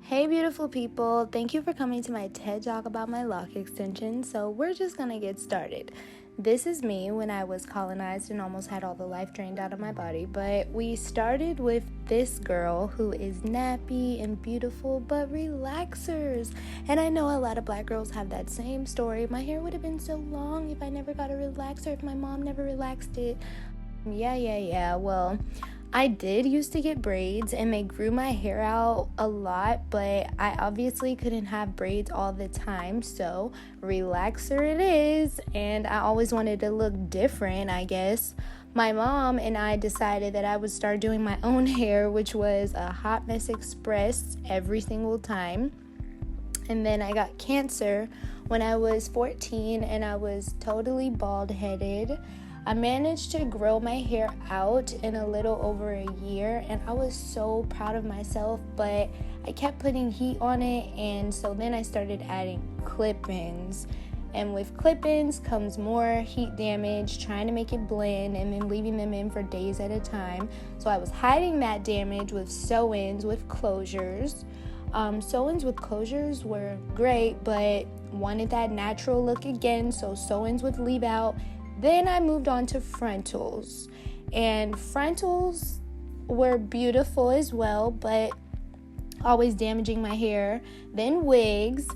Hey beautiful people, thank you for coming to my TED Talk about my lock extension. So we're just gonna get started. This is me when I was colonized and almost had all the life drained out of my body, but we started with this girl who is nappy and beautiful but relaxers. And I know a lot of black girls have that same story. My hair would have been so long if I never got a relaxer, if my mom never relaxed it. Yeah. Well, I did used to get braids and they grew my hair out a lot, but I obviously couldn't have braids all the time, so relaxer it is. And I always wanted to look different, I guess. My mom and I decided that I would start doing my own hair, which was a hot mess express every single time. And then I got cancer when I was 14 and I was totally bald-headed. I managed to grow my hair out in a little over a year and I was so proud of myself, but I kept putting heat on it, and so then I started adding clip-ins. And with clip-ins comes more heat damage, trying to make it blend and then leaving them in for days at a time. So I was hiding that damage with sew-ins with closures. Sew-ins with closures were great, but wanted that natural look again, so sew-ins with leave out. Then I moved on to frontals, and frontals were beautiful as well, but always damaging my hair. Then wigs,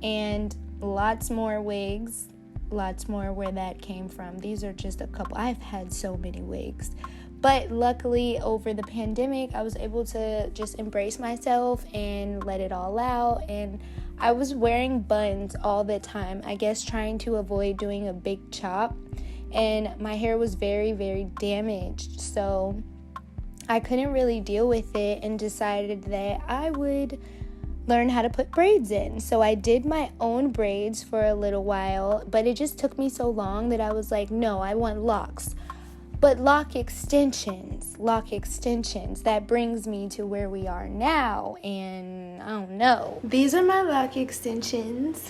and lots more wigs, lots more where that came from. These are just a couple. I've had so many wigs. But luckily, over the pandemic, I was able to just embrace myself and let it all out. And I was wearing buns all the time, I guess trying to avoid doing a big chop. And my hair was very, very damaged. So I couldn't really deal with it and decided that I would learn how to put braids in. So I did my own braids for a little while, but it just took me so long that I was like, no, I want locks. But loc extensions, that brings me to where we are now, and I don't know. These are my loc extensions.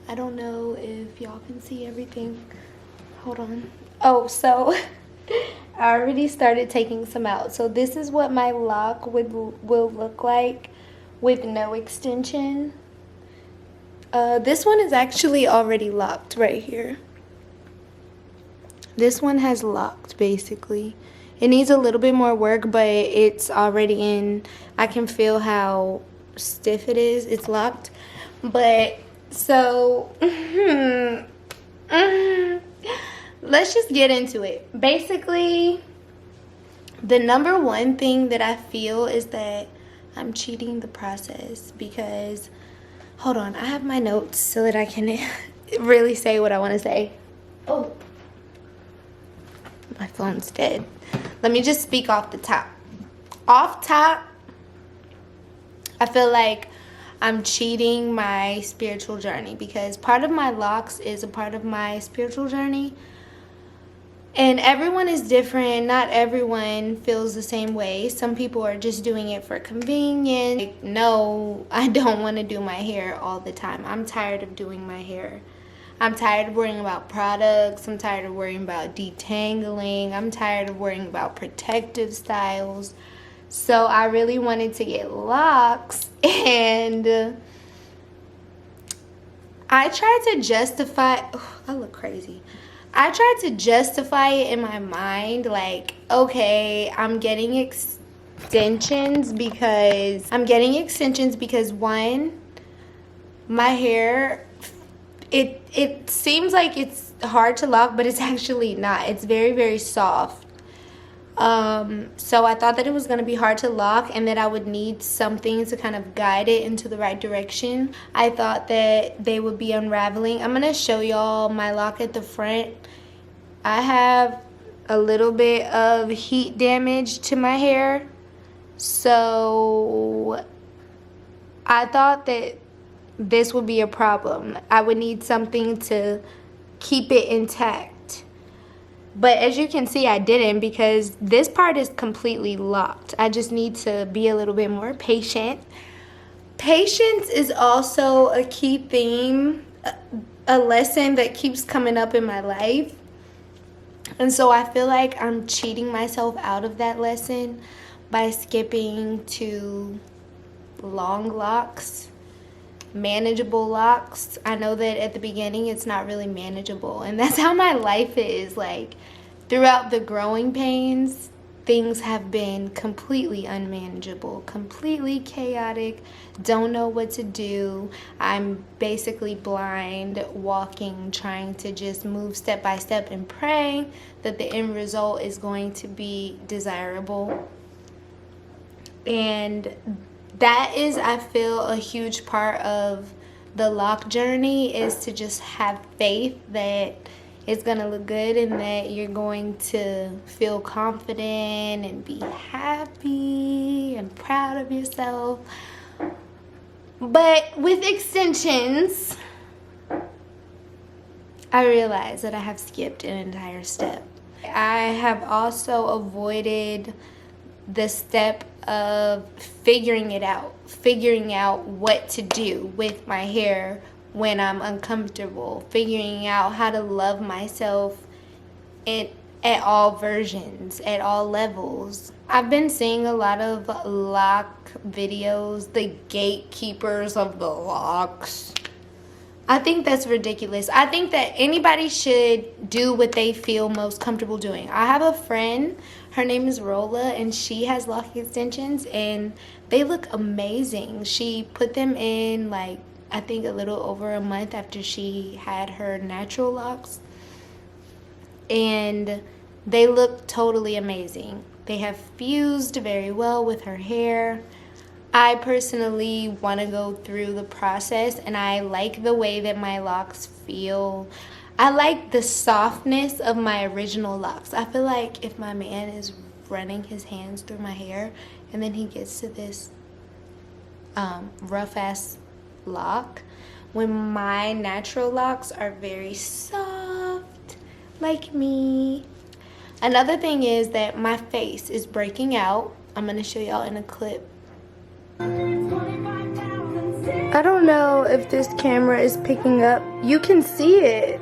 I don't know if y'all can see everything. Hold on. Oh, so I already started taking some out. So this is what my lock will look like with no extension. This one is actually already locked right here. This one has locked, basically. It needs a little bit more work, but it's already in. I can feel how stiff it is. It's locked. But, so, let's just get into it. Basically, the number one thing that I feel is that I'm cheating the process because, hold on, I have my notes so that I can really say what I want to say. Oh. My phone's dead. Let me just speak off the top. Off top, I feel like I'm cheating my spiritual journey because part of my locks is a part of my spiritual journey. And everyone is different. Not everyone feels the same way. Some people are just doing it for convenience. Like, no, I don't want to do my hair all the time. I'm tired of doing my hair. I'm tired of worrying about products. I'm tired of worrying about detangling. I'm tired of worrying about protective styles. So I really wanted to get locks, and I tried to justify, I look crazy. I tried to justify it in my mind, like, okay, I'm getting extensions because one, my hair, it seems like it's hard to lock, but it's actually not. It's very, very soft. So I thought that it was going to be hard to lock and that I would need something to kind of guide it into the right direction. I thought that they would be unraveling. I'm going to show y'all my lock at the front. I have a little bit of heat damage to my hair. So I thought that this would be a problem. I would need something to keep it intact. But as you can see, I didn't, because this part is completely locked. I just need to be a little bit more patient. Patience is also a key theme, a lesson that keeps coming up in my life. And so I feel like I'm cheating myself out of that lesson by skipping to long locks, manageable locks. I know that at the beginning it's not really manageable, and that's how my life is. Like, throughout the growing pains, things have been completely unmanageable, completely chaotic, don't know what to do. I'm basically blind, walking, trying to just move step by step and praying that the end result is going to be desirable. And that is, I feel, a huge part of the lock journey, is to just have faith that it's gonna look good and that you're going to feel confident and be happy and proud of yourself. But with extensions, I realize that I have skipped an entire step. I have also avoided the step of figuring out what to do with my hair when I'm uncomfortable, figuring out how to love myself at all versions, at all levels. I've been seeing a lot of lock videos, the gatekeepers of the locks. I think that's ridiculous. I think that anybody should do what they feel most comfortable doing. I have a friend, her name is Rolla, and she has lock extensions, and they look amazing. She put them in, like, I think a little over a month after she had her natural locks, and they look totally amazing. They have fused very well with her hair. I personally want to go through the process, and I like the way that my locks feel. I like the softness of my original locks. I feel like if my man is running his hands through my hair and then he gets to this rough ass lock, when my natural locks are very soft like me. Another thing is that my face is breaking out. I'm going to show y'all in a clip. I don't know if this camera is picking up. You can see it.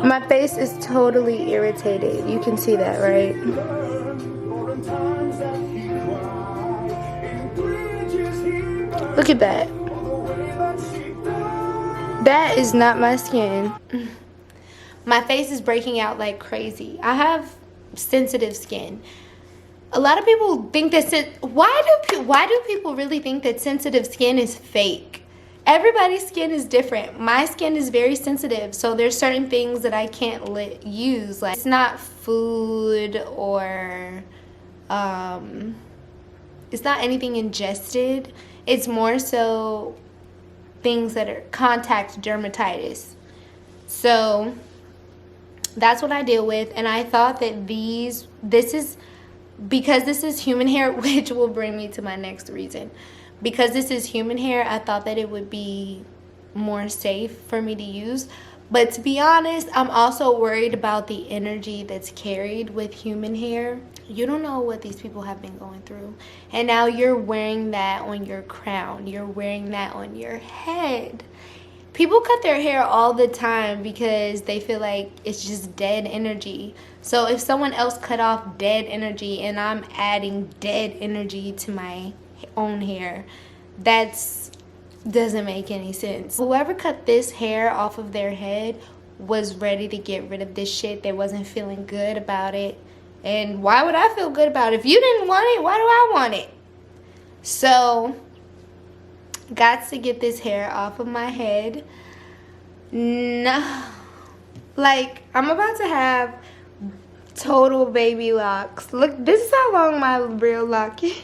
My face is totally irritated. You can see that, right? Look at that. That is not my skin. My face is breaking out like crazy. I have sensitive skin. A lot of people think that why do people really think that sensitive skin is fake? Everybody's skin is different. My skin is very sensitive, so there's certain things that I can't use. Like, it's not food or it's not anything ingested. It's more so things that are contact dermatitis. So that's what I deal with, and I thought that because this is human hair, which will bring me to my next reason. Because this is human hair, I thought that it would be more safe for me to use. But to be honest, I'm also worried about the energy that's carried with human hair. You don't know what these people have been going through. And now you're wearing that on your crown. You're wearing that on your head. People cut their hair all the time because they feel like it's just dead energy. So if someone else cut off dead energy and I'm adding dead energy to my own hair, doesn't make any sense. Whoever cut this hair off of their head was ready to get rid of this shit. They wasn't feeling good about it. And why would I feel good about it? If you didn't want it, why do I want it? So, got to get this hair off of my head. No, like, I'm about to have total baby locks. Look, this is how long my real lock is.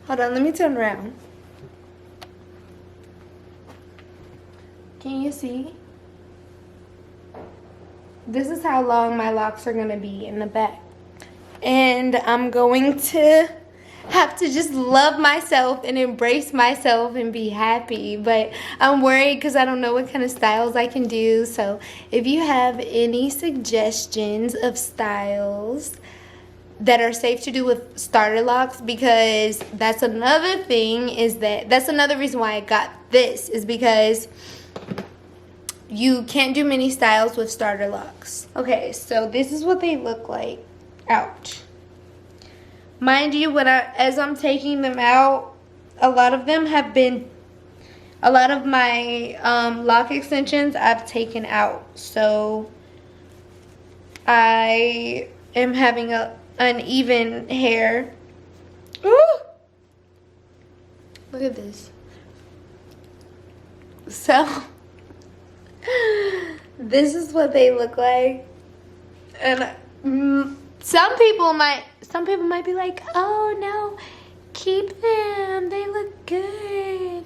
Hold on, let me turn around. Can you see? This is how long my locks are gonna be in the back. And I'm going to have to just love myself and embrace myself and be happy. But I'm worried because I don't know what kind of styles I can do. So if you have any suggestions of styles that are safe to do with starter locks, because that's another thing, that's another reason why I got this, is because you can't do many styles with starter locks. Okay, so this is what they look like. Ouch. Mind you, as I'm taking them out, a lot of them have been, a lot of my lock extensions I've taken out. So I am having a uneven hair. Ooh! Look at this. So this is what they look like. And some people might be like, oh no, keep them, they look good.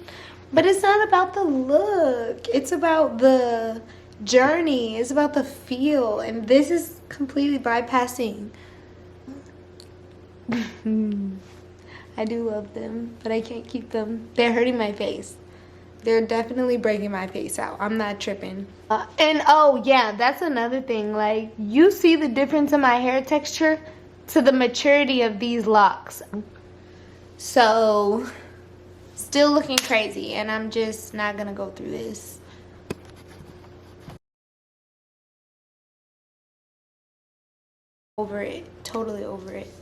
But it's not about the look, it's about the journey, it's about the feel. And this is completely bypassing. I do love them, but I can't keep them. They're hurting my face. They're definitely breaking my face out. I'm not tripping. And oh yeah, that's another thing. Like, you see the difference in my hair texture to the maturity of these locks. So, still looking crazy, and I'm just not gonna go through this. Over it, totally over it.